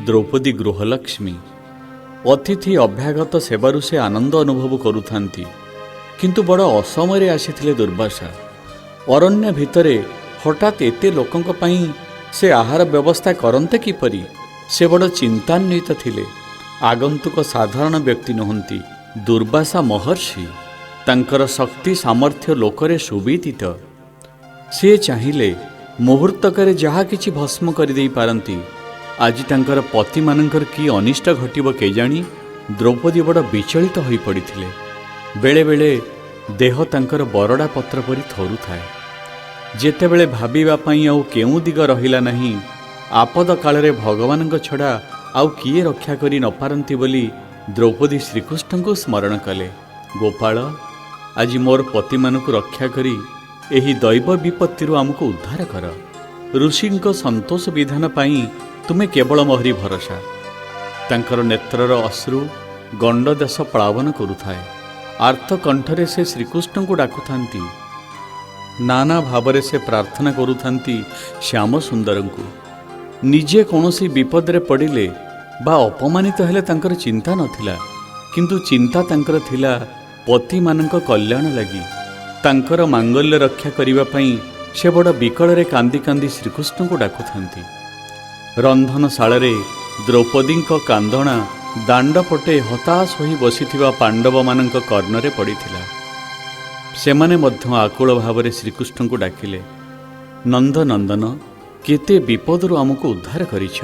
द्रौपदी गृहलक्ष्मी। अतिथि अभ्यागत सेवारू से आनंद अनुभव करुथांती, किंतु बड़ असमय आसीथिले दुर्वासा। अरण्य भितरे हठात एते लोकंक पई से आहार व्यवस्था करन्ते किपरि से बड़ चिंतान्वित थिले। आगंतुक साधारण व्यक्ति नहंती, दुर्वासा महर्षि। तांकर शक्ति सामर्थ्य लोकरे सुविदित। से चाहिले मुहूर्तकरे जहा किछि भस्म कर देई पारंती। आज तांकर पति मानकर की अनिष्ट घटिब केजाणी द्रौपदी बड़ विचलित होई पड़िथिले। बेले बेले देह तांकर बरडा पत्र परि थरु थाए। जेतेबेले भाबिबा पई आउ केउ दिग रहिला नहीं, आपद कालरे भगवानक छड़ा आउ किए रक्षा करि न पारंती बोली द्रौपदी श्रीकृष्ण को स्मरण कले। गोपाल, आज मोर पति मानक रक्षा करी एही दैव विपत्तिरु आमको उद्धार कर। ऋषिंक संतोष विधान पाई तुमे केवल मोहरी भरोसा। तांकर नेत्रर अश्रु गंड देश प्लावन करुथाए। आर्थ कंठरे से श्रीकृष्ण को डाकुथांती। नाना भावरे से प्रार्थना करुथांती श्याम सुंदर को। निजे कौनसी विपदरे पड़िले बा अपमानित हेले तांकर चिंता नथिला, किंतु चिंता तांकर थिला पति मानक कल्याण लगी। तांकर मांगल्य रक्षा करिबा पई से बड़ विकଳରେ कांदी कांदी श्रीकृष्ण को डाकुथांती। रंधनशाଳରେ द्रौपदीଙ୍କ कांदणा दांडपटे हताश होई बसिथिबा पांडव मानक कर्णरे पड़िथिला। सेमाने मध्य आकुल भावरे श्रीकृष्ण को डाकिले, नंद नंदन, केते विपदरु आमको उद्धार करिछ।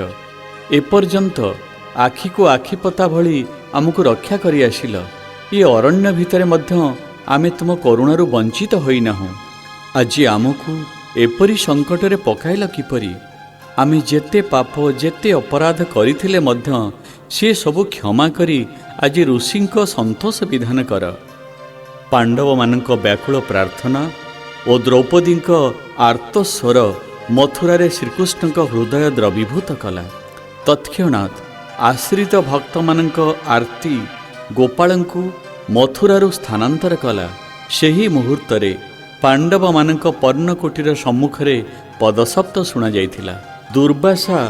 एपर्यंत आखि को आखिपता भली आमको रक्षा करि आसिल। ये अरण्य भितरे मध्य आमे तुम करुणारू वंचित होई नाहु। आज आमको एपरी संकटरे पकाइल किपरि? आमे जेते पाप जेते अपराध करिथिले मध्य से सबु क्षमा करी आज ऋषिंक संतोष विधान कर। पांडव मानक व्याकुल प्रार्थना और द्रौपदींक आर्तस्वर मथुरारे श्रीकृष्णक हृदय द्रवीभूत कला। तत्क्षणात् आश्रित भक्त मानक आरती गोपालंकु मथुरारू स्थानांतर कला। सेही मुहूर्तरे पांडव मानक पर्णकोटीर सम्मुखरे पदशब्द शुणा जाइथिला। दुर्वासा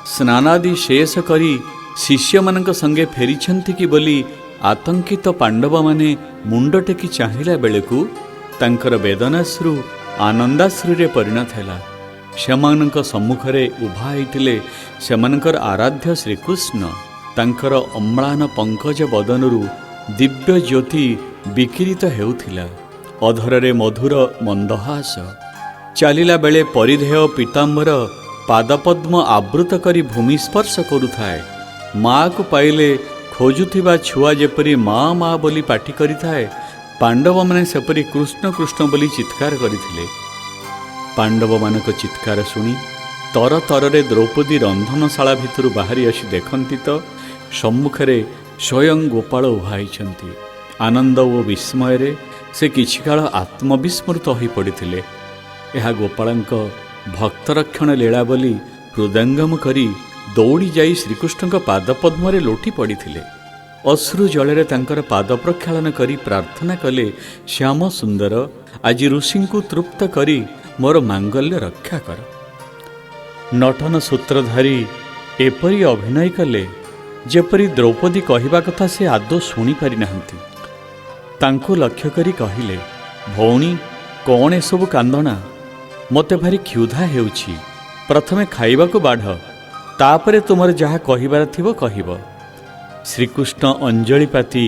स्नानादि शेष करी शिष्य मानक संगे फेरिछंती कि बोली आतंकित पांडव माने मुंड टेकी चाहिला बेलकु तांकर वेदनाश्रु आनंदाश्रुरे परिणत हैला। सेमानक सम्मुखरे उभा होइतिले सेमानकर आराध्य श्रीकृष्ण। तांकर अम्लान पंकज बदनरु दिव्य ज्योति विकिरित हेउथिला। अधରରେ मधुर मंदहास। चालिला बेले परिधेय पीताम्बर पादपद्म आवृत करी भूमि स्पर्श करुथाए। माँ को पाइले खोजुथिबा छुआ जेपरी माँ माँ बोली पाटी करिथाए, पांडव माने सेपरी कृष्ण कृष्ण बोली चित्कार करिथिले। पांडव मानक चित्कार शुणी तर तररे द्रौपदी रंधनशाला भितरु बाहरी आसी देखंती तो सम्मुखरे स्वयं गोपाल उभाइछंती। आनंद ओ विस्मय से किछि काल आत्मविस्मृत होई पड़िथिले। एहा गोपालंक भक्तरक्षण लीला बोली हृदयंगम करी दौड़ी जाई श्रीकृष्णଙ୍କ पादपद्मरे लोटी पड़िथिले। अश्रु जलरे तांकर पाद प्रक्षालन करी प्रार्थना कले, श्याम सुंदर, आज ऋषिंकु तृप्त करी मोर मांगल्य रक्षा कर। नटन सूत्रधारी एपरी अभिनय कले जेपरी द्रौपदी कहिबा कथा से आदौ शुणी पारि नाहंती। तांको लक्ष्य करी कहिले, भौणी कौन एसबु कांदना? मते भारी क्षुधा हेउछि। प्रथमे खाइबाकु बाढ़, तापरे तुमर जहा कहिबार थिबो कहिब। श्रीकृष्ण अंजलि पाती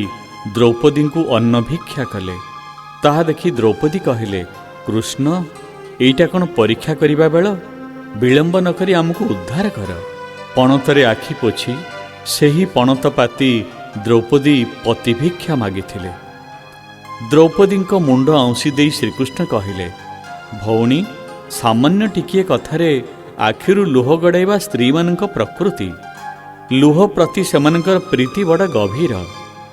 द्रौपदी को अन्न भिक्षा कले। ताहा देखि द्रौपदी कहिले, कृष्ण एइटा कौन परीक्षा करिबा बेल? विलंब न करी आमको उद्धार कर। पणतरे आखि पोछि सेही पणत पाती द्रौपदी पति भिक्षा मागिथिले। द्रौपदीଙ୍କ मुंड आउंसी देई श्रीकृष्ण कहिले, भौणी सामान्य टिकिए कथारे आखिरु लुह गड़ाइबा स्त्री मानक प्रकृति। लुह प्रति सेमानकर प्रीति बड़ा गभीर।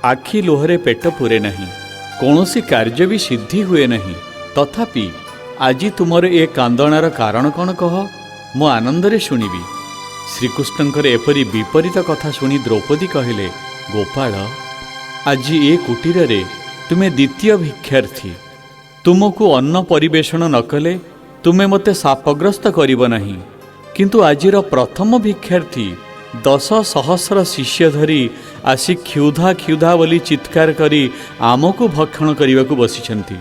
आखि लुहरे पेट पुरे नहीं, कौनसी कार्य भी सिद्धि हुए नहीं। तथापि आज तुमर ए कांदणार कारण कौन कह, मो आनंदरे शुणिबी। श्रीकृष्णकर एपरी विपरीत कथा शुणी द्रौपदी कहिले, गोपाल आज ए कुटीर तुम्हें द्वितीय भिक्षार्थी। तुमको अन्न परिवेषण न कले तुम्हें मते शापग्रस्त करिब नहीं, किंतु आजिर प्रथम भिक्षार्थी 10,000 शिष्य धरी आसी क्षुधा क्षुधा बोली चित्कार करी आमको भक्षण करने को बसिछंती।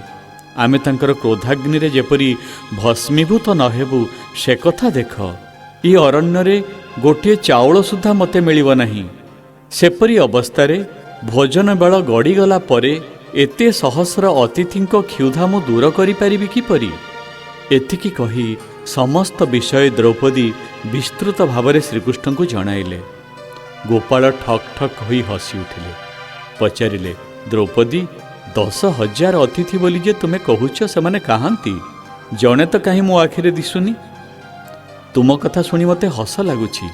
आमे तांकर क्रोधाग्नि रे जेपरी भस्मीभूत न हेबु से कथा देख। ई अरण्य रे गोटे चाउल सुद्धा मते मिलिब नाही। सेपरी अवस्थारे भोजन बेल गड़ीगला परे एते सहस्र अतिथिंक क्षुधा मु दूर करि परिबि किपरि? एतिकी कही समस्त विषय द्रौपदी विस्तृत भावरे श्रीकृष्ण को जणाइले। गोपाल ठक ठक होई हसी उठिले, पचारिले, द्रौपदी 10,000 अतिथि बोली जे तुमे कहूच से कहांती? जणे तो कहीं मो आखिरे दिसुनी। तुम कथा शुणी मते हस लगुछि।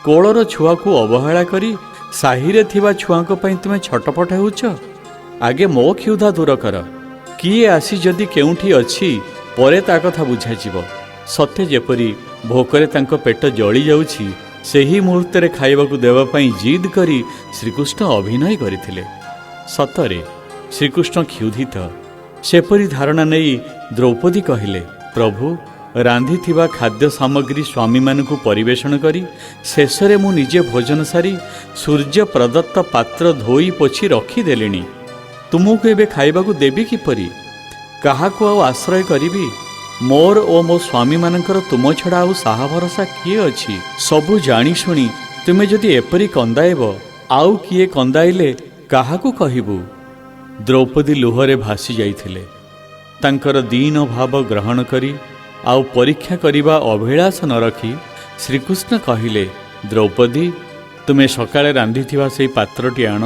कोलर छुआ को अवहेला करी साहिरे थिबा छुआंक पई तुमे छटपट होउछ। आगे मो क्षुधा दूर कर। किए आसी जदि केउठी अछि परे ता कथा बुझा जीव। सत्य जेपरी भोकरे तांको पेट जळी जाउछि सेही मुहूर्त रे खाइबाकू देवा पई जिद करी श्रीकृष्ण अभिनय करिथिले। सतरे श्रीकृष्ण क्षुधित। सेपरी धारणा नहीं द्रौपदी कहिले, प्रभु रांधिथिबा खाद्य सामग्री स्वामी मानकु परिवेषण करी शेषरे मु निजे भोजन सारी सूर्य प्रदत्त पात्र धोई पोछि रखी देलिनी। तुमको एबे खाइबाकू देबी किपरि? काहाकू आउ आश्रय करिबी? मोर ओ मो स्वामी मानकर तुम छड़ा आउ साहा भरोसा किए अछि? सबु जानी शुणी तुमे जदि एपरी कंदाइब आउ किए कंदाइले काहाकू कहिबू? द्रौपदी लुहरे भासी जाइथिले। तांकर दीन भाव ग्रहण करी आउ परीक्षा करिबा अभिलाष न रखी श्रीकृष्ण कहिले, द्रौपदी तुमे सकाळे रांधिथिबा सेई पात्रटी आण।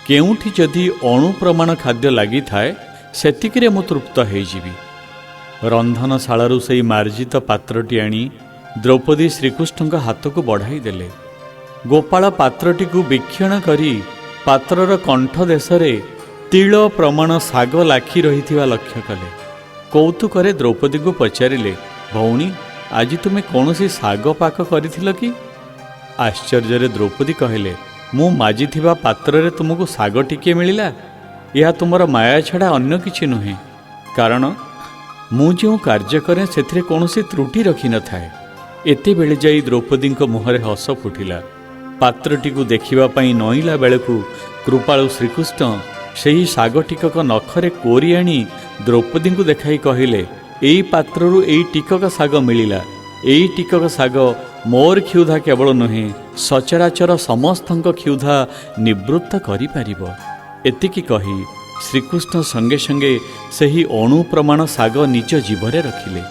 केउठी जदि अणु प्रमाण खाद्य लागि थाए सेतिकिरे मु तृप्त होइजिबी। रंधनशालारू सेई मार्जित पात्रटी आनी द्रौपदी श्रीकृष्णଙ୍କ हाथକୁ बढ़ाई देले। गोपाल पात्रटी को वीक्षण करी पात्रर कंठ देशरे तिल प्रमाण साग लाखी रही लक्ष्य कले। कौतुकरे द्रौपदी को पचारिले, भौणी आज तुम्हें कौन सी साग पाक करिथिल कि? आश्चर्य द्रौपदी कहले, मु माजिथिबा पात्र रे तुमको साग टिके मिलिला। यह तुमर माया छड़ा अन्य किछि नुहे। कारण मु जो कार्य करे सेथिरे कौनसी त्रुटि रखी न थाए। एते बेले जाई द्रौपदी मुहरे हस फुटिला। पात्रटी को देखिबा पई नईला बेलकू कृपाळु श्रीकृष्ण सेही साग टिकक नखरे कोरी आनी द्रौपदी को देखाई कहिले, एई पात्ररू एई टिकक साग मिलिला। एई टिकक साग मोर क्षुधा केवल नुहे सचराचर समस्तंक क्षुधा निवृत्त करि पारिबो। एतिकी कही श्रीकृष्ण संगे संगे सेही अणु प्रमाण साग निज जीवरे रखिले।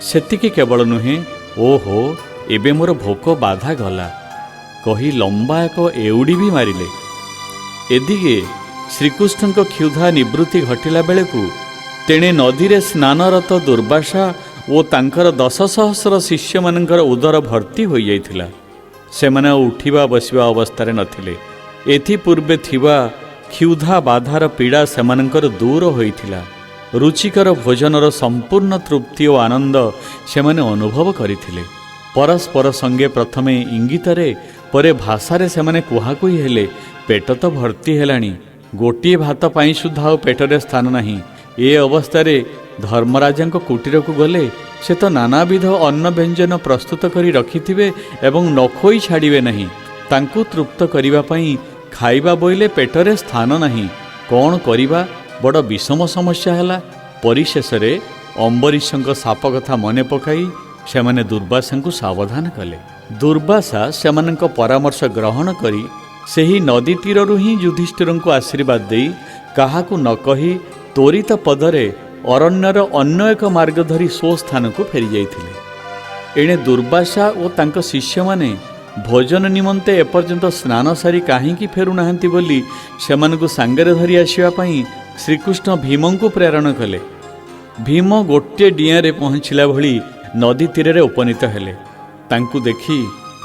सेतिकी केवल नुहे, ओहो एबे मोर भोक बाधा गला कही लंबा एक एउडी भी मारिले। एदिगे श्रीकृष्ण क्षुधा निवृत्ति घटिला बेलू तेणे नदी रे स्नानरत दुर्वासा ओ तांकर 10,000 शिष्य मानकर उदर भर्ती हो जाइथिला। सेमाने उठिबा बसिबा अवस्था नथिले। एथि पूर्वे थिबा क्षुधा बाधार पीड़ा सेमानकर दूर होइथिला। रुचिकर भोजनर संपूर्ण तृप्ति और आनंद सेमाने अनुभव करिथिले। परस्पर संगे प्रथमे इंगितरे परे भाषारे सेमाने कुहाकुही हेले, पेट तो भर्ती हेलानी, गोटे भात पाई सुद्धा पेटरे स्थान नहीं। ए अवस्थारे धर्मराजा कुटीर को गले से तो नानाविध अन्न व्यंजन प्रस्तुत करी रखिथिबे एवं नखोई छाड़िबे नहीं। तांकु तृप्त करिबा पई खाइबा बोइले पेटरे स्थान नहीं। कौन करिबा? बड़ विषम समस्या हैला। परिशेषरे अम्बरीशंक साप कथा मने पकाई सेमाने दुर्वासा को सावधान कले। दुर्वासा सेमानंक परामर्श ग्रहण करी सेही नदी तीररू ही युधिष्ठिर को आशीर्वाद देई काहाकू न कही त्वरित पदरे अरण्यर अन्य एक मार्ग धरी स्व स्थान को फेरी जाइथिले। एणे दुर्वासा और तांक शिष्य माने भोजन निमंते एपर्यंत स्नान सारी काहींकी फेरु नाहंती बोली सेमानकु सांगरे धरी आसिबा पई श्रीकृष्ण भीम को प्रेरण कले। भीम गोटे डिया रे पहुँचला भली नदी तीर रे उपनीत हेले। तांकु देखी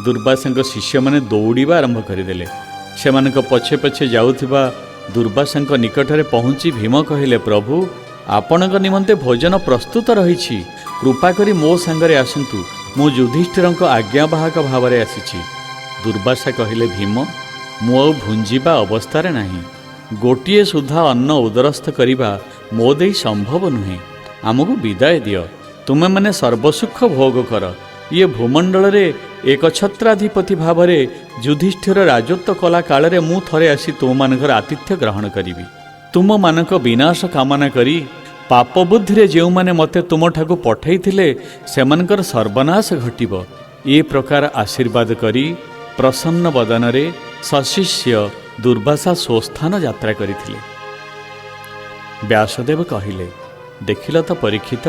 दुर्वासा शिष्य माने दौड़िबा आरंभ करदेले। सेमानक पछे पछे जाउथिबा दुर्वासा निकटरे पहुँची भीम कहिले, प्रभु आपणक निमंते भोजन प्रस्तुत रही, कृपा करी मो सांगरे आसंतु, मु युधिष्ठिर आज्ञावाहक भाव में आसी। दुर्वासा कहिले, भीम मु आ भुंजिबा अवस्था नहीं। गोटे सुधा अन्न उदरस्थ करिबा मो देई संभव नुहे। आमको विदाय दियो, तुमे माने सर्वसुख भोग कर। ये भूमंडल रे एकछत्राधिपति भावरे युधिष्ठिर राजत्व कला काଳରେ ମୁଁ ଥରେ ଆସି ତୁମମାନଙ୍କର ଆତିଥ୍ୟ ଗ୍ରହଣ କରିବି। ତୁମମାନଙ୍କ ବିନାଶ କାମନା କରି ପାପ ବୁଦ୍ଧିରେ ଯେଉଁମାନେ ମୋତେ ତୁମଠାକୁ ପଠାଇଥିଲେ ସେମାନଙ୍କର ସର୍ବନାଶ ଘଟିବ। ଏ ପ୍ରକାର ଆଶୀର୍ବାଦ କରି ପ୍ରସନ୍ନ ବଦନରେ ସଶିଷ୍ୟ ଦୁର୍ବାସା ସ୍ୱସ୍ଥାନ ଯାତ୍ରା କରିଥିଲେ। ବ୍ୟାସଦେବ କହିଲେ, ଦେଖିଲ ତ ପରୀକ୍ଷିତ,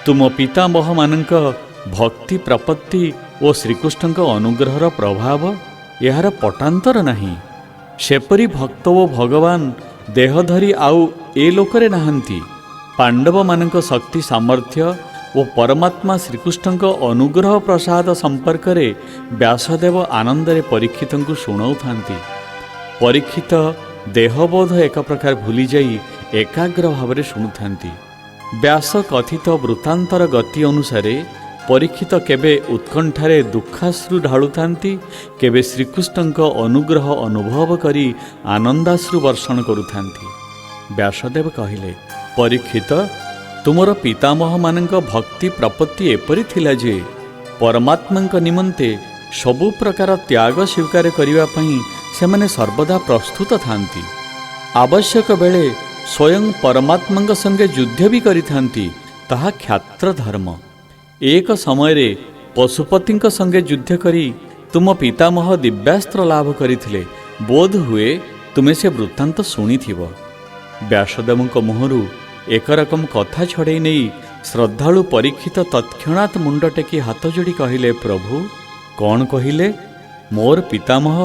ତୁମ ପିତାମହମାନଙ୍କ ଭକ୍ତି ପ୍ରପତ୍ତି ଓ ଶ୍ରୀକୃଷ୍ଣଙ୍କ ଅନୁଗ୍ରହର ପ୍ରଭାବ ଏହାର ପଟାନ୍ତର ନାହିଁ। ସେପରି ଭକ୍ତ ଓ ଭଗବାନ ଦେହ ଧରି ଆଉ ଏ ଲୋକରେ ନାହାନ୍ତି। ପାଣ୍ଡବମାନଙ୍କ ଶକ୍ତି ସାମର୍ଥ୍ୟ ଓ ପରମାତ୍ମା ଶ୍ରୀକୃଷ୍ଣଙ୍କ ଅନୁଗ୍ରହ ପ୍ରସାଦ ସମ୍ପର୍କରେ ବ୍ୟାସଦେବ ଆନନ୍ଦରେ ପରୀକ୍ଷିତଙ୍କୁ ଶୁଣାଉଥାନ୍ତି। ପରୀକ୍ଷିତ ଦେହବୋଧ ଏକ ପ୍ରକାର ଭୁଲିଯାଇ ଏକାଗ୍ର ଭାବରେ ଶୁଣୁଥାନ୍ତି। ବ୍ୟାସ କଥିତ ବୃତ୍ତାନ୍ତର ଗତି ଅନୁସାରେ ପରୀକ୍ଷିତ କେବେ ଉତ୍କଣ୍ଠାରେ ଦୁଃଖାଶ୍ରୁ ଢାଳୁଥାନ୍ତି, କେବେ ଶ୍ରୀକୃଷ୍ଣଙ୍କ ଅନୁଗ୍ରହ ଅନୁଭବ କରି ଆନନ୍ଦାଶ୍ରୁ ବର୍ଷଣ କରୁଥାନ୍ତି। ବ୍ୟାସଦେବ କହିଲେ, ପରୀକ୍ଷିତ, ତୁମର ପିତାମହମାନଙ୍କ ଭକ୍ତି ପ୍ରପତ୍ତି ଏପରି ଥିଲା ଯେ ପରମାତ୍ମାଙ୍କ ନିମନ୍ତେ ସବୁ ପ୍ରକାର ତ୍ୟାଗ ସ୍ୱୀକାର କରିବା ପାଇଁ ସେମାନେ ସର୍ବଦା ପ୍ରସ୍ତୁତ ଥାନ୍ତି। ଆବଶ୍ୟକ ବେଳେ ସ୍ୱୟଂ ପରମାତ୍ମାଙ୍କ ସଙ୍ଗେ ଯୁଦ୍ଧ ବି କରିଥାନ୍ତି। ତାହା କ୍ଷାତ୍ର ଧର୍ମ। ଏକ ସମୟରେ ପଶୁପତିଙ୍କ ସଙ୍ଗେ ଯୁଦ୍ଧ କରି ତୁମ ପିତାମହ ଦିବ୍ୟାସ୍ତ୍ର ଲାଭ କରିଥିଲେ। ବୋଧ ହୁଏ ତୁମେ ସେ ବୃତ୍ତାନ୍ତ ଶୁଣିଥିବ। ବ୍ୟାସଦେବଙ୍କ ମୁହଁରୁ ଏକରକମ କଥା ଛଡ଼େଇ ନେଇ ଶ୍ରଦ୍ଧାଳୁ ପରୀକ୍ଷିତ ତତ୍କ୍ଷଣାତ୍ ମୁଣ୍ଡ ଟେକି ହାତ ଯୋଡ଼ି କହିଲେ, ପ୍ରଭୁ କ'ଣ କହିଲେ? ମୋର ପିତାମହ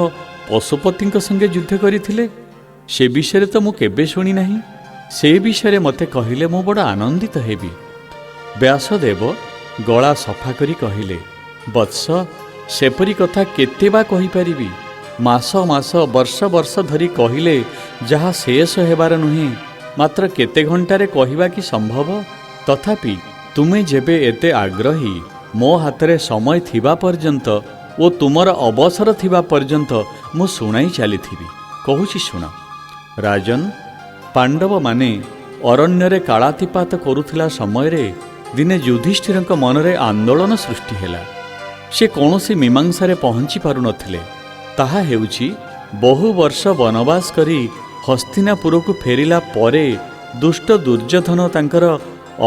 ପଶୁପତିଙ୍କ ସଙ୍ଗେ ଯୁଦ୍ଧ କରିଥିଲେ? ସେ ବିଷୟରେ ତ ମୁଁ କେବେ ଶୁଣି ନାହିଁ। ସେ ବିଷୟରେ ମୋତେ କହିଲେ ମୁଁ ବଡ଼ ଆନନ୍ଦିତ ହେବି। ବ୍ୟାସଦେବ ଗଳା ସଫା କରି କହିଲେ, ବତ୍ସ, ସେପରି କଥା କେତେ ବା କହିପାରିବି? ମାସ ମାସ ବର୍ଷ ବର୍ଷ ଧରି କହିଲେ ଯାହା ଶେଷ ହେବାର ନୁହେଁ। ମାତ୍ର କେତେ ଘଣ୍ଟାରେ କହିବା କି ସମ୍ଭବ? ତଥାପି ତୁମେ ଯେବେ ଏତେ ଆଗ୍ରହୀ, ମୋ ହାତରେ ସମୟ ଥିବା ପର୍ଯ୍ୟନ୍ତ ଓ ତୁମର ଅବସର ଥିବା ପର୍ଯ୍ୟନ୍ତ ମୁଁ ଶୁଣାଇ ଚାଲିଥିବି। କହୁଛି ଶୁଣ। ରାଜନ୍, ପାଣ୍ଡବମାନେ ଅରଣ୍ୟରେ କାଳାତିପାତ କରୁଥିଲା ସମୟରେ ଦିନେ ଯୁଧିଷ୍ଠିରଙ୍କ ମନରେ ଆନ୍ଦୋଳନ ସୃଷ୍ଟି ହେଲା। ସେ କୌଣସି ମୀମାଂସାରେ ପହଞ୍ଚି ପାରୁନଥିଲେ। ତାହା ହେଉଛି, ବହୁ ବର୍ଷ ବନବାସ କରି ହସ୍ତିନାପୁରକୁ ଫେରିଲା ପରେ ଦୁଷ୍ଟ ଦୁର୍ଯ୍ୟୋଧନ ତାଙ୍କର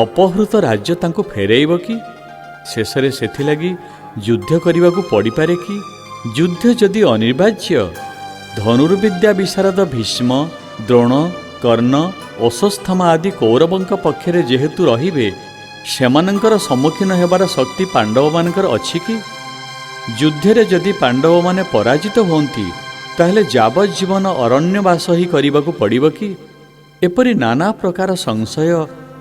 ଅପହୃତ ରାଜ୍ୟ ତାଙ୍କୁ ଫେରାଇବ କି? ଶେଷରେ ସେଥିଲାଗି ଯୁଦ୍ଧ କରିବାକୁ ପଡ଼ିପାରେ କି? ଯୁଦ୍ଧ ଯଦି ଅନିବାର୍ଯ୍ୟ, ଧନୁର୍ବିଦ୍ୟା ବିଶାରଦ ଭୀଷ୍ମ, ଦ୍ରୋଣ, କର୍ଣ୍ଣ, ଅଶ୍ୱତ୍ଥାମା ଆଦି କୌରବଙ୍କ ପକ୍ଷରେ ଯେହେତୁ ରହିବେ, ସେମାନଙ୍କର ସମ୍ମୁଖୀନ ହେବାର ଶକ୍ତି ପାଣ୍ଡବମାନଙ୍କର ଅଛି କି? ଯୁଦ୍ଧରେ ଯଦି ପାଣ୍ଡବମାନେ ପରାଜିତ ହୁଅନ୍ତି, ତାହେଲେ ଯାବଜ୍ଜୀବନ ଅରଣ୍ୟବାସ ହିଁ କରିବାକୁ ପଡ଼ିବ କି? ଏପରି ନାନା ପ୍ରକାର ସଂଶୟ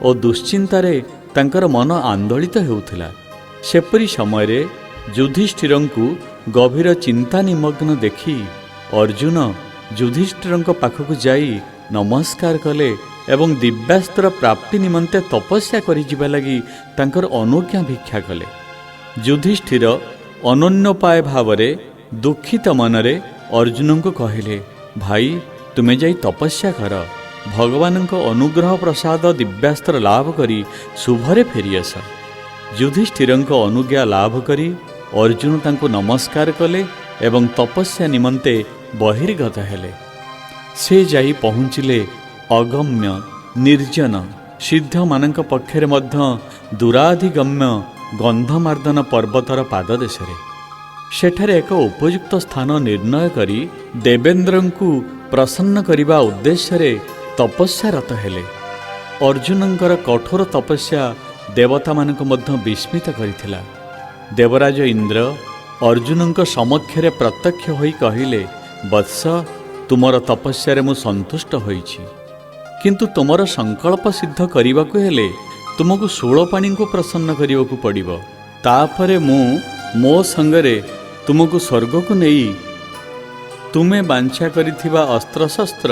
ଓ ଦୁଶ୍ଚିନ୍ତାରେ ତାଙ୍କର ମନ ଆନ୍ଦୋଳିତ ହେଉଥିଲା। ସେପରି ସମୟରେ ଯୁଧିଷ୍ଠିରଙ୍କୁ ଗଭୀର ଚିନ୍ତା ନିମଗ୍ନ ଦେଖି ଅର୍ଜୁନ ଯୁଧିଷ୍ଠିରଙ୍କ ପାଖକୁ ଯାଇ ନମସ୍କାର କଲେ ଏବଂ ଦିବ୍ୟାସ୍ତ୍ର ପ୍ରାପ୍ତି ନିମନ୍ତେ ତପସ୍ୟା କରିଯିବା ଲାଗି ତାଙ୍କର ଅନୁଜ୍ଞା ଭିକ୍ଷା କଲେ। ଯୁଧିଷ୍ଠିର ଅନନ୍ୟୋପାୟ ଭାବରେ ଦୁଃଖିତ ମନରେ ଅର୍ଜୁନଙ୍କୁ କହିଲେ, ଭାଇ, ତୁମେ ଯାଇ ତପସ୍ୟା କର। ଭଗବାନଙ୍କ ଅନୁଗ୍ରହ ପ୍ରସାଦ ଦିବ୍ୟାସ୍ତ୍ର ଲାଭ କରି ଶୁଭରେ ଫେରିଆସ। ଯୁଧିଷ୍ଠିରଙ୍କ ଅନୁଜ୍ଞା ଲାଭ କରି ଅର୍ଜୁନ ତାଙ୍କୁ ନମସ୍କାର କଲେ ଏବଂ ତପସ୍ୟା ନିମନ୍ତେ ବହିର୍ଗତ ହେଲେ। ସେ ଯାଇ ପହଞ୍ଚିଲେ ଅଗମ୍ୟ ନିର୍ଜନ ସିଦ୍ଧମାନଙ୍କ ପକ୍ଷରେ ମଧ୍ୟ ଦୂରାଧିଗମ୍ୟ ଗନ୍ଧମାର୍ଦ୍ଦନ ପର୍ବତର ପାଦଦେଶରେ। ସେଠାରେ ଏକ ଉପଯୁକ୍ତ ସ୍ଥାନ ନିର୍ଣ୍ଣୟ କରି ଦେବେନ୍ଦ୍ରଙ୍କୁ ପ୍ରସନ୍ନ କରିବା ଉଦ୍ଦେଶ୍ୟରେ ତପସ୍ୟାରତ ହେଲେ। ଅର୍ଜୁନଙ୍କର କଠୋର ତପସ୍ୟା ଦେବତାମାନଙ୍କୁ ମଧ୍ୟ ବିସ୍ମିତ କରିଥିଲା। ଦେବରାଜ ଇନ୍ଦ୍ର ଅର୍ଜୁନଙ୍କ ସମକ୍ଷରେ ପ୍ରତ୍ୟକ୍ଷ ହୋଇ କହିଲେ, ବତ୍ସ, ତୁମର ତପସ୍ୟାରେ ମୁଁ ସନ୍ତୁଷ୍ଟ ହୋଇଛି, କିନ୍ତୁ ତୁମର ସଂକଳ୍ପ ସିଦ୍ଧ କରିବାକୁ ହେଲେ ତୁମକୁ ଷୋଳପାଣିଙ୍କୁ ପ୍ରସନ୍ନ କରିବାକୁ ପଡ଼ିବ। ତାପରେ ମୁଁ ମୋ ସଙ୍ଗରେ ତୁମକୁ ସ୍ୱର୍ଗକୁ ନେଇ ତୁମେ ବାଞ୍ଛା କରିଥିବା ଅସ୍ତ୍ରଶସ୍ତ୍ର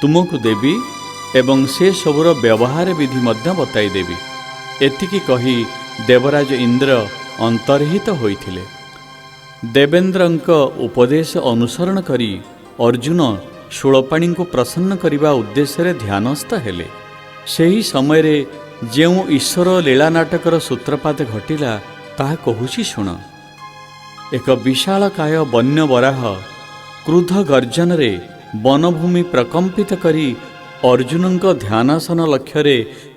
ତୁମକୁ ଦେବି ଏବଂ ସେ ସବୁର ବ୍ୟବହାର ବିଧି ମଧ୍ୟ ବତାଇଦେବି। ଏତିକି କହି ଦେବରାଜ ଇନ୍ଦ୍ର ଅନ୍ତର୍ହିତ ହୋଇଥିଲେ। ଦେବେନ୍ଦ୍ରଙ୍କ ଉପଦେଶ ଅନୁସରଣ କରି ଅର୍ଜୁନ ଷୋଳପାଣିଙ୍କୁ ପ୍ରସନ୍ନ କରିବା ଉଦ୍ଦେଶ୍ୟରେ ଧ୍ୟାନସ୍ଥ ହେଲେ। ସେହି ସମୟରେ ଯେଉଁ ଈଶ୍ୱର ଲୀଳା ନାଟକର ସୂତ୍ରପାତ ଘଟିଲା ତାହା କହୁଛି ଶୁଣ। ଏକ ବିଶାଳକାୟ ବନ୍ୟ ବରାହ କ୍ରୁଦ୍ଧ ଗର୍ଜନରେ ବନଭୂମି ପ୍ରକମ୍ପିତ କରି ଅର୍ଜୁନଙ୍କ ଧ୍ୟାନାସନ ଲକ୍ଷ୍ୟରେ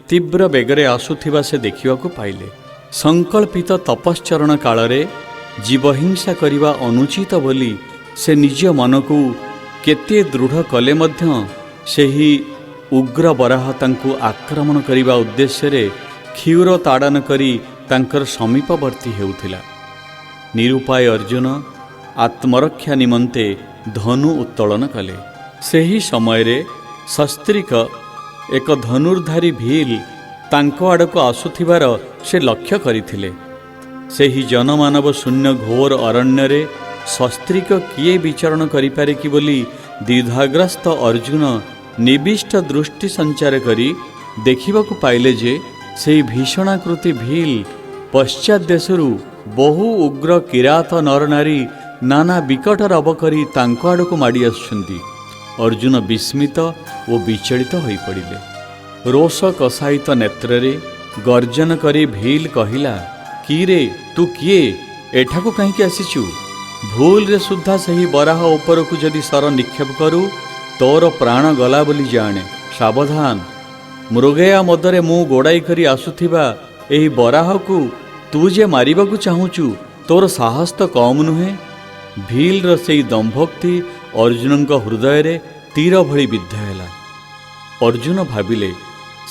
ତୀବ୍ର ବେଗରେ ଆସୁଥିବା ସେ ଦେଖିବାକୁ ପାଇଲେ। ସଂକଳ୍ପିତ ତପଶ୍ଚରଣ କାଳରେ ଜୀବହିଂସା କରିବା ଅନୁଚିତ ବୋଲି ସେ ନିଜ ମନକୁ କେତେ ଦୃଢ଼ କଲେ ମଧ୍ୟ ସେହି ଉଗ୍ର ବରାହ ତାଙ୍କୁ ଆକ୍ରମଣ କରିବା ଉଦ୍ଦେଶ୍ୟରେ କ୍ଷୀର ତାଡ଼ନ କରି ତାଙ୍କର ସମୀପବର୍ତ୍ତୀ ହେଉଥିଲା। ନିରୁପାୟ ଅର୍ଜୁନ ଆତ୍ମରକ୍ଷା ନିମନ୍ତେ ଧନୁ ଉତ୍ତୋଳନ କଲେ। ସେହି ସମୟରେ ସସ୍ତ୍ରୀକ ଏକ ଧନୁର୍ଧାରୀ ଭୀଲ୍ ତାଙ୍କ ଆଡ଼କୁ ଆସୁଥିବାର ସେ ଲକ୍ଷ୍ୟ କରିଥିଲେ। ସେହି ଜନମାନବ ଶୂନ୍ୟ ଘୋର ଅରଣ୍ୟରେ ସସ୍ତ୍ରୀକ କିଏ ବିଚରଣ କରିପାରେ କି ବୋଲି ଦ୍ୱିଧାଗ୍ରସ୍ତ ଅର୍ଜୁନ ନିବିଷ୍ଟ ଦୃଷ୍ଟି ସଞ୍ଚାର କରି ଦେଖିବାକୁ ପାଇଲେ ଯେ ସେହି ଭୀଷଣାକୃତି ଭୀଲ୍ ପଶ୍ଚାତ ଦେଶରୁ ବହୁ ଉଗ୍ର କିରାତ ନରନାରୀ ନାନା ବିକଟ ରବ କରି ତାଙ୍କ ଆଡ଼କୁ ମାଡ଼ି ଆସୁଛନ୍ତି। ଅର୍ଜୁନ ବିସ୍ମିତ ଓ ବିଚଳିତ ହୋଇପଡ଼ିଲେ। ରୋଷ କଷାୟିତ ନେତ୍ରରେ ଗର୍ଜନ କରି ଭୀଲ୍ କହିଲା, କିରେ ତୁ କିଏ? ଏଠାକୁ କାହିଁକି ଆସିଛୁ? ଭୁଲରେ ସୁଦ୍ଧା ସେହି ବରାହ ଉପରକୁ ଯଦି ସର ନିକ୍ଷେପ କରୁ ତୋର ପ୍ରାଣ ଗଲା ବୋଲି ଜାଣେ। ସାବଧାନ, ମୃଗୟା ମଦରେ ମୁଁ ଗୋଡ଼ାଇ କରି ଆସୁଥିବା ଏହି ବରାହକୁ ତୁ ଯେ ମାରିବାକୁ ଚାହୁଁଛୁ, ତୋର ସାହସ ତ କମ୍ ନୁହେଁ। ଭୀଲ୍ର ସେହି ଦମ୍ଭୋକ୍ତି ଅର୍ଜୁନଙ୍କ ହୃଦୟରେ ତୀର ଭଳି ବିଦ୍ଧ ହେଲା। ଅର୍ଜୁନ ଭାବିଲେ,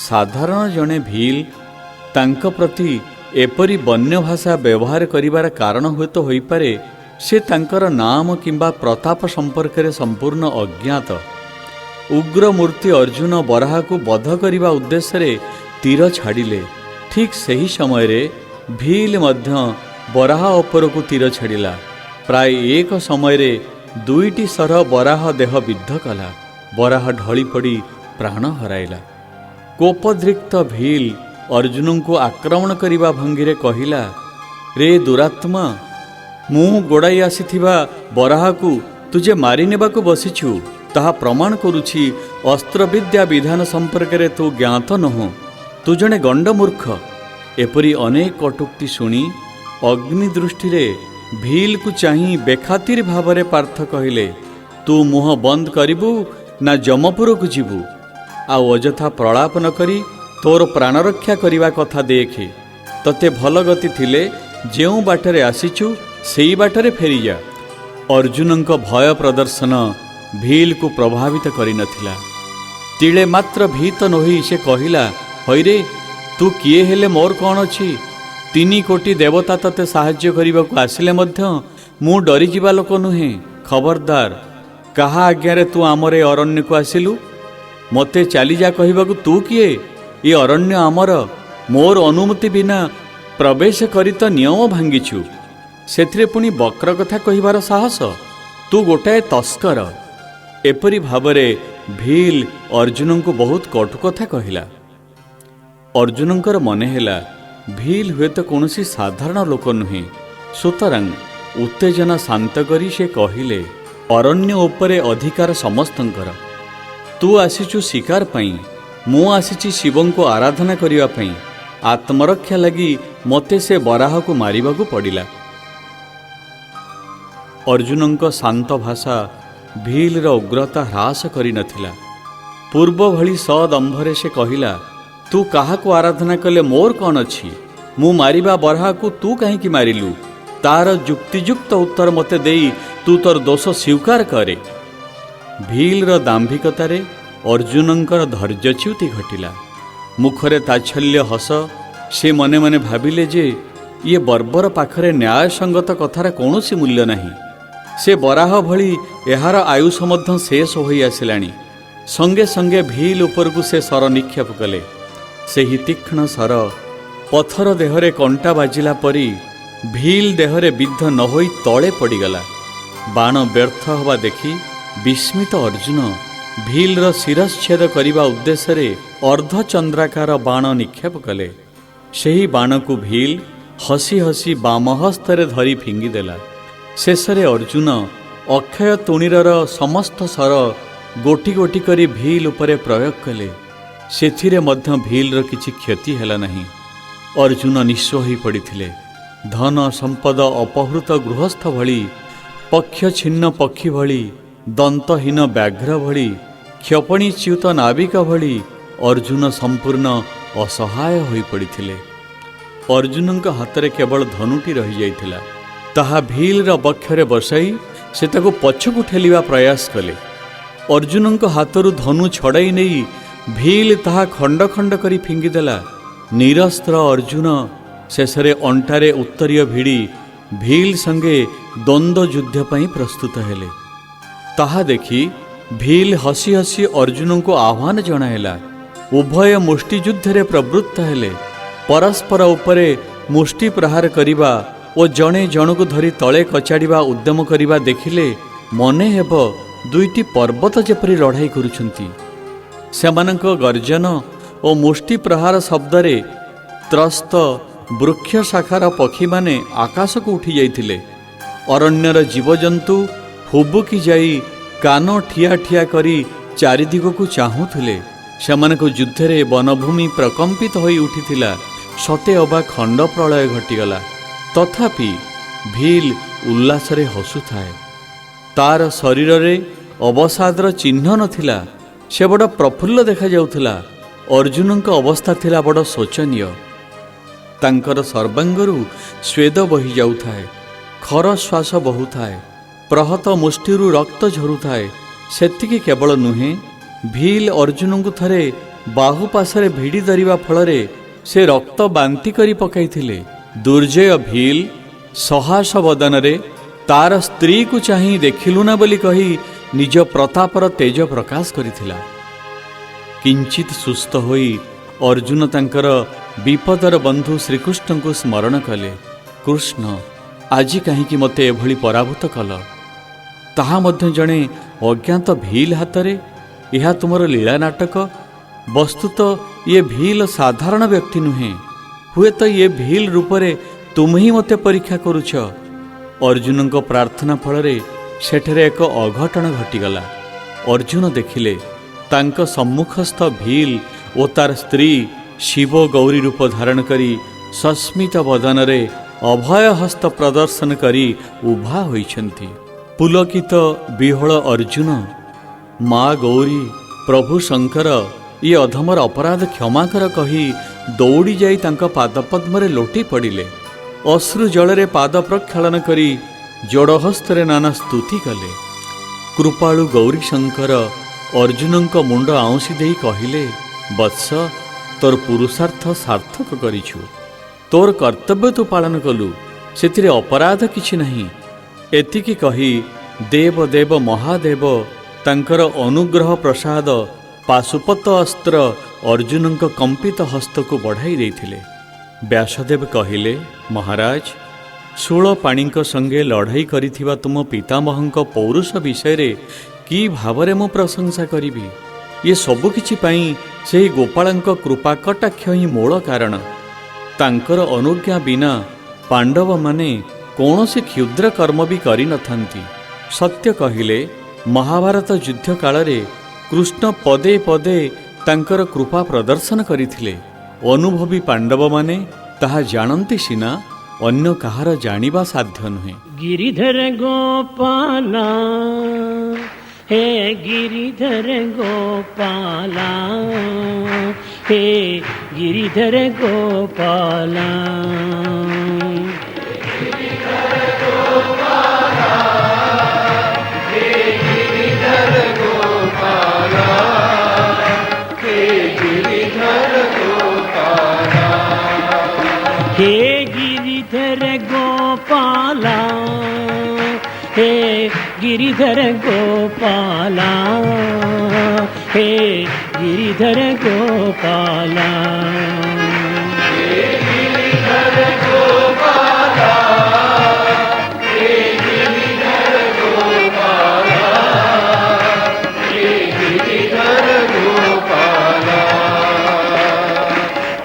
ସାଧାରଣ ଜଣେ ଭୀଲ୍ ତାଙ୍କ ପ୍ରତି ଏପରି ବନ୍ୟ ଭାଷା ବ୍ୟବହାର କରିବାର କାରଣ ହୁଏତ ହୋଇପାରେ ସେ ତାଙ୍କର ନାମ କିମ୍ବା ପ୍ରତାପ ସମ୍ପର୍କରେ ସମ୍ପୂର୍ଣ୍ଣ ଅଜ୍ଞାତ। ଉଗ୍ରମୂର୍ତ୍ତି ଅର୍ଜୁନ ବରାହକୁ ବଧ କରିବା ଉଦ୍ଦେଶ୍ୟରେ ତୀର ଛାଡ଼ିଲେ। ଠିକ୍ ସେହି ସମୟରେ ଭୀଲ୍ ମଧ୍ୟ ବରାହ ଉପରକୁ ତୀର ଛାଡ଼ିଲା। ପ୍ରାୟ ଏକ ସମୟରେ ଦୁଇଟି ସର ବରାହ ଦେହ ବିଦ୍ଧ କଲା। ବରାହ ଢଳି ପଡ଼ି ପ୍ରାଣ ହରାଇଲା। କୋପଦୃକ୍ତ ଭୀଲ୍ ଅର୍ଜୁନଙ୍କୁ ଆକ୍ରମଣ କରିବା ଭଙ୍ଗୀରେ କହିଲା, ରେ ଦୁରାତ୍ମା, ମୁଁ ଗୋଡ଼ାଇ ଆସିଥିବା ବରାହକୁ ତୁ ଯେ ମାରି ନେବାକୁ ବସିଛୁ ତାହା ପ୍ରମାଣ କରୁଛି ଅସ୍ତ୍ରବିଦ୍ୟା ବିଧାନ ସମ୍ପର୍କରେ ତୁ ଜ୍ଞାତ ନୁହଁ। ତୁ ଜଣେ ଗଣ୍ଡମୂର୍ଖ। ଏପରି ଅନେକ କଟୁକ୍ତି ଶୁଣି ଅଗ୍ନି ଦୃଷ୍ଟିରେ ଭୀଲ୍କୁ ଚାହିଁ ବେଖାତିର ଭାବରେ ପାର୍ଥ କହିଲେ, ତୁ ମୁହଁ ବନ୍ଦ କରିବୁ ନା ଯମପୁରକୁ ଯିବୁ? ଆଉ ଅଯଥା ପ୍ରଳାପ ନ କରି ତୋର ପ୍ରାଣରକ୍ଷା କରିବା କଥା ଦେଖେ। ତତେ ଭଲ ଗତି ଥିଲେ ଯେଉଁ ବାଟରେ ଆସିଛୁ ସେହି ବାଟରେ ଫେରିଯା। ଅର୍ଜୁନଙ୍କ ଭୟ ପ୍ରଦର୍ଶନ ଭୀଲ୍କୁ ପ୍ରଭାବିତ କରିନଥିଲା। ତିଳେ ମାତ୍ର ଭୀତ ନୋହି ସେ କହିଲା, ହଇରେ ତୁ କିଏ ହେଲେ ମୋର କ'ଣ ଅଛି? 3 କୋଟି ଦେବତା ତତେ ସାହାଯ୍ୟ କରିବାକୁ ଆସିଲେ ମଧ୍ୟ ମୁଁ ଡରିଯିବା ଲୋକ ନୁହେଁ। ଖବରଦାର, କାହା ଆଜ୍ଞାରେ ତୁ ଆମର ଏ ଅରଣ୍ୟକୁ ଆସିଲୁ? ମୋତେ ଚାଲିଯା କହିବାକୁ ତୁ କିଏ? ଏ ଅରଣ୍ୟ ଆମର। ମୋର ଅନୁମତି ବିନା ପ୍ରବେଶ କରି ତ ନିୟମ ଭାଙ୍ଗିଛୁ। ସେଥିରେ ପୁଣି ବକ୍ର କଥା କହିବାର ସାହସ? ତୁ ଗୋଟାଏ ତସ୍କର। ଏପରି ଭାବରେ ଭୀଲ୍ ଅର୍ଜୁନଙ୍କୁ ବହୁତ କଟୁ କଥା କହିଲା। ଅର୍ଜୁନଙ୍କର ମନେ ହେଲା ଭୀଲ୍ ହୁଏତ କୌଣସି ସାଧାରଣ ଲୋକ ନୁହେଁ। ସୁତରାଂ ଉତ୍ତେଜନା ଶାନ୍ତ କରି ସେ କହିଲେ, ଅରଣ୍ୟ ଉପରେ ଅଧିକାର ସମସ୍ତଙ୍କର। ତୁ ଆସିଛୁ ଶିକାର ପାଇଁ, ମୁଁ ଆସିଛି ଶିବଙ୍କୁ ଆରାଧନା କରିବା ପାଇଁ। ଆତ୍ମରକ୍ଷା ଲାଗି ମୋତେ ସେ ବରାହକୁ ମାରିବାକୁ ପଡ଼ିଲା। ଅର୍ଜୁନଙ୍କ ଶାନ୍ତ ଭାଷା ଭୀଲ୍ର ଉଗ୍ରତା ହ୍ରାସ କରିନଥିଲା। ପୂର୍ବ ଭଳି ସଦମ୍ଭରେ ସେ କହିଲା, ତୁ କାହାକୁ ଆରାଧନା କଲେ ମୋର କ'ଣ ଅଛି? ମୁଁ ମାରିବା ବରାହକୁ ତୁ କାହିଁକି ମାରିଲୁ? ତାର ଯୁକ୍ତିଯୁକ୍ତ ଉତ୍ତର ମୋତେ ଦେଇ ତୁ ତୋର ଦୋଷ ସ୍ୱୀକାର କରେ। ଭୀଲ୍ର ଦାମ୍ଭିକତାରେ ଅର୍ଜୁନଙ୍କର ଧୈର୍ଯ୍ୟଚ୍ୟୁତି ଘଟିଲା। ମୁଖରେ ତାଚ୍ଛଲ୍ୟ ହସ। ସେ ମନେ ମନେ ଭାବିଲେ ଯେ ଇଏ ବର୍ବର ପାଖରେ ନ୍ୟାୟସଙ୍ଗତ କଥାର କୌଣସି ମୂଲ୍ୟ ନାହିଁ। ସେ ବରାହ ଭଳି ଏହାର ଆୟୁଷ ମଧ୍ୟ ଶେଷ ହୋଇ ଆସିଲାଣି। ସଙ୍ଗେ ସଙ୍ଗେ ଭୀଲ୍ ଉପରକୁ ସେ ସର ନିକ୍ଷେପ କଲେ। ସେହି ତୀକ୍ଷ୍ଣ ସର ପଥର ଦେହରେ କଣ୍ଟା ବାଜିଲା ପରି ଭୀଲ୍ ଦେହରେ ବିଦ୍ଧ ନ ହୋଇ ତଳେ ପଡ଼ିଗଲା। ବାଣ ବ୍ୟର୍ଥ ହେବା ଦେଖି ବିସ୍ମିତ ଅର୍ଜୁନ ଭୀଲ୍ର ଶିରଚ୍ଛେଦ କରିବା ଉଦ୍ଦେଶ୍ୟରେ ଅର୍ଦ୍ଧଚନ୍ଦ୍ରାକାର ବାଣ ନିକ୍ଷେପ କଲେ। ସେହି ବାଣକୁ ଭୀଲ୍ ହସି ହସି ବାମ ହସ୍ତରେ ଧରି ଫିଙ୍ଗିଦେଲା। ଶେଷରେ ଅର୍ଜୁନ ଅକ୍ଷୟ ତୁଣୀରର ସମସ୍ତ ସର ଗୋଟି ଗୋଟି କରି ଭୀଲ୍ ଉପରେ ପ୍ରୟୋଗ କଲେ। ସେଥିରେ ମଧ୍ୟ ଭୀଲ୍ର କିଛି କ୍ଷତି ହେଲା ନାହିଁ। ଅର୍ଜୁନ ନିଃସ୍ୱ ହୋଇ ପଡ଼ିଥିଲେ। ଧନ ସମ୍ପଦ ଅପହୃତ ଗୃହସ୍ଥ ଭଳି, ପକ୍ଷ ଛିନ୍ନ ପକ୍ଷୀ ଭଳି, ଦନ୍ତହୀନ ବ୍ୟାଘ୍ର ଭଳି, କ୍ଷପଣୀଚ୍ୟୁତ ନାବିକ ଭଳି ଅର୍ଜୁନ ସମ୍ପୂର୍ଣ୍ଣ ଅସହାୟ ହୋଇପଡ଼ିଥିଲେ। ଅର୍ଜୁନଙ୍କ ହାତରେ କେବଳ ଧନୁଟି ରହିଯାଇଥିଲା। ତାହା ଭୀଲର ବକ୍ଷରେ ବସାଇ ସେ ତାକୁ ପଛକୁ ଠେଲିବା ପ୍ରୟାସ କଲେ। ଅର୍ଜୁନଙ୍କ ହାତରୁ ଧନୁ ଛଡ଼ାଇ ନେଇ ଭୀଲ ତାହା ଖଣ୍ଡ ଖଣ୍ଡ କରି ଫିଙ୍ଗିଦେଲା। ନିରସ୍ତ୍ର ଅର୍ଜୁନ ଶେଷରେ ଅଣ୍ଟାରେ ଉତ୍ତରୀୟ ଭିଡ଼ି ଭୀଲ ସଙ୍ଗେ ଦ୍ୱନ୍ଦ୍ୱ ଯୁଦ୍ଧ ପାଇଁ ପ୍ରସ୍ତୁତ ହେଲେ। ତାହା ଦେଖି ଭୀଲ ହସି ହସି ଅର୍ଜୁନଙ୍କୁ ଆହ୍ୱାନ ଜଣାଇଲା। ଉଭୟ ମୁଷ୍ଟିଯୁଦ୍ଧରେ ପ୍ରବୃତ୍ତ ହେଲେ। ପରସ୍ପର ଉପରେ ମୁଷ୍ଟି ପ୍ରହାର କରିବା ଓ ଜଣେ ଜଣକୁ ଧରି ତଳେ କଚାଡ଼ିବା ଉଦ୍ୟମ କରିବା ଦେଖିଲେ ମନେ ହେବ ଦୁଇଟି ପର୍ବତ ଯେପରି ଲଢ଼ାଇ କରୁଛନ୍ତି। ସେମାନଙ୍କ ଗର୍ଜନ ଓ ମୁଷ୍ଟି ପ୍ରହାର ଶବ୍ଦରେ ତ୍ରସ୍ତ ବୃକ୍ଷ ଶାଖାର ପକ୍ଷୀମାନେ ଆକାଶକୁ ଉଠି ଯାଇଥିଲେ। ଅରଣ୍ୟର ଜୀବଜନ୍ତୁ ହୁବୁକି ଯାଇ କାନ ଠିଆ ଠିଆ କରି ଚାରିଦିଗକୁ ଚାହୁଁଥିଲେ। ସେମାନଙ୍କ ଯୁଦ୍ଧରେ ବନଭୂମି ପ୍ରକମ୍ପିତ ହୋଇ ଉଠିଥିଲା। ସତେ ଅବା ଖଣ୍ଡ ପ୍ରଳୟ ଘଟିଗଲା। ତଥାପି ଭୀଲ ଉଲ୍ଲାସରେ ହସୁଥାଏ। ତାର ଶରୀରରେ ଅବସାଦର ଚିହ୍ନ ନଥିଲା। ସେ ବଡ଼ ପ୍ରଫୁଲ୍ଲ ଦେଖାଯାଉଥିଲା। ଅର୍ଜୁନଙ୍କ ଅବସ୍ଥା ଥିଲା ବଡ଼ ଶୋଚନୀୟ। ତାଙ୍କର ସର୍ବାଙ୍ଗରୁ ସ୍ୱେଦ ବୋହି ଯାଉଥାଏ, ଖର ଶ୍ୱାସ ବହୁଥାଏ, ପ୍ରହତ ମୁଷ୍ଟିରୁ ରକ୍ତ ଝରୁଥାଏ। ସେତିକି କେବଳ ନୁହେଁ, ଭୀଲ ଅର୍ଜୁନଙ୍କୁ ଥରେ ବାହୁ ପାଶରେ ଭିଡ଼ି ଧରିବା ଫଳରେ ସେ ରକ୍ତ ବାନ୍ତି କରି ପକାଇଥିଲେ। ଦୁର୍ଜୟ ଭୀଲ ସହାସ ବଦନରେ ତାର ସ୍ତ୍ରୀକୁ ଚାହିଁ ଦେଖିଲୁ ନା ବୋଲି କହି ନିଜ ପ୍ରତାପର ତେଜ ପ୍ରକାଶ କରିଥିଲା। କିଞ୍ଚିତ ସୁସ୍ଥ ହୋଇ ଅର୍ଜୁନ ତାଙ୍କର ବିପଦର ବନ୍ଧୁ ଶ୍ରୀକୃଷ୍ଣଙ୍କୁ ସ୍ମରଣ କଲେ। କୃଷ୍ଣ, ଆଜି କାହିଁକି ମୋତେ ଏଭଳି ପରାଭୂତ କଲ? ତାହା ମଧ୍ୟ ଜଣେ ଅଜ୍ଞାତ ଭୀଲ ହାତରେ? ଏହା ତୁମର ଲୀଳା ନାଟକ। ବସ୍ତୁତ ଇଏ ଭୀଲ ସାଧାରଣ ବ୍ୟକ୍ତି ନୁହେଁ। ହୁଏତ ଇଏ ଭୀଲ ରୂପରେ ତୁମେ ହିଁ ମୋତେ ପରୀକ୍ଷା କରୁଛ। ଅର୍ଜୁନଙ୍କ ପ୍ରାର୍ଥନା ଫଳରେ ସେଠାରେ ଏକ ଅଘଟଣ ଘଟିଗଲା। ଅର୍ଜୁନ ଦେଖିଲେ ତାଙ୍କ ସମ୍ମୁଖସ୍ଥ ଭୀଲ ଓ ତାର ସ୍ତ୍ରୀ ଶିବ ଗୌରୀ ରୂପ ଧାରଣ କରି ସସ୍ମିତ ବଦନରେ ଅଭୟ ହସ୍ତ ପ୍ରଦର୍ଶନ କରି ଉଭା ହୋଇଛନ୍ତି। ପୁଲକିତ ବିହୋଳ ଅର୍ଜୁନ, ମା ଗୌରୀ, ପ୍ରଭୁ ଶଙ୍କର, ଇଏ ଅଧମର ଅପରାଧ କ୍ଷମା କର କହି ଦୌଡ଼ି ଯାଇ ତାଙ୍କ ପାଦପଦ୍ମରେ ଲୋଟି ପଡ଼ିଲେ। ଅଶ୍ରୁ ଜଳରେ ପାଦ ପ୍ରକ୍ଷାଳନ କରି ଯୋଡ଼ହସ୍ତରେ ନାନା ସ୍ତୁତି କଲେ। କୃପାଳୁ ଗୌରୀଶଙ୍କର ଅର୍ଜୁନଙ୍କ ମୁଣ୍ଡ ଆଉଁସି ଦେଇ କହିଲେ, ବତ୍ସ, ତୋର ପୁରୁଷାର୍ଥ ସାର୍ଥକ କରିଛୁ। ତୋର କର୍ତ୍ତବ୍ୟ ତୁ ପାଳନ କଲୁ, ସେଥିରେ ଅପରାଧ କିଛି ନାହିଁ। ଏତିକି କହି ଦେବ ଦେବ ମହାଦେବ ତାଙ୍କର ଅନୁଗ୍ରହ ପ୍ରସାଦ ପାଶୁପତ ଅସ୍ତ୍ର ଅର୍ଜୁନଙ୍କ କମ୍ପିତ ହସ୍ତକୁ ବଢ଼ାଇ ଦେଇଥିଲେ। ବ୍ୟାସଦେବ କହିଲେ, ମହାରାଜ, ଶୂଳପାଣିଙ୍କ ସଙ୍ଗେ ଲଢ଼ାଇ କରିଥିବା ତୁମ ପିତାମହଙ୍କ ପୌରୁଷ ବିଷୟରେ କି ଭାବରେ ମୁଁ ପ୍ରଶଂସା କରିବି? ଇଏ ସବୁକିଛି ପାଇଁ ସେହି ଗୋପାଳଙ୍କ କୃପା କଟାକ୍ଷ ହିଁ ମୂଳ କାରଣ। ତାଙ୍କର ଅନୁଜ୍ଞା ବିନା ପାଣ୍ଡବମାନେ କୌଣସି କ୍ଷୁଦ୍ର କର୍ମ ବି କରିନଥାନ୍ତି। ସତ୍ୟ କହିଲେ, ମହାଭାରତ ଯୁଦ୍ଧ କାଳରେ କୃଷ୍ଣ ପଦେ ପଦେ ତାଙ୍କର କୃପା ପ୍ରଦର୍ଶନ କରିଥିଲେ। ଅନୁଭବୀ ପାଣ୍ଡବମାନେ ତାହା ଜାଣନ୍ତି ସିନା, ଅନ୍ୟ କାହାର ଜାଣିବା ସାଧ୍ୟ ନୁହେଁ। गिरिधर गोपाला हे गिरिधर गोपाला हे गिरिधर गोपाला हे गिरिधर गोपाला हे गिरिधर गोपाला हे गिरिधर गोपाला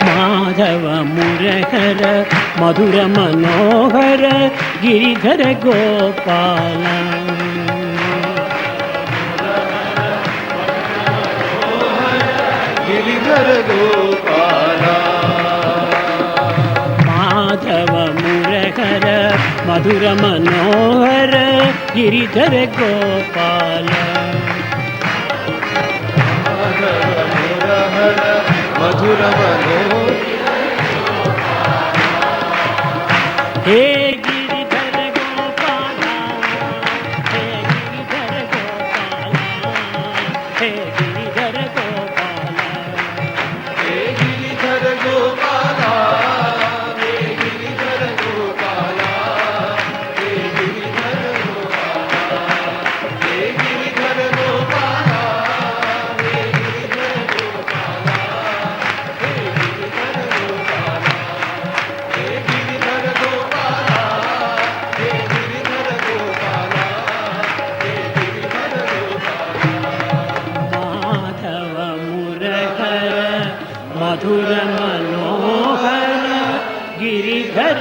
माधव मुरहर मधुर मनोहर गिरिधर गोपाला गिरिधर गोपाला माधव मुरहर मधुर मनोहर गिरिधर गोपाल मधुर मनोहर हे गिरिधर गोपाला हे गिरिधर गोपाला हे गिरिधर गोपाला हे गिरिधर गोपाला हे गिरिधर गोपाला हे गिरिधर गोपाला हे गिरिधर गोपाला हे गिरिधर गोपाला हे गिरिधर गोपाला हे गिरिधर गोपाला हे गिरिधर गोपाला हे गिरिधर गोपाला माधव मुरहर मधुर मनोहर गिरिधर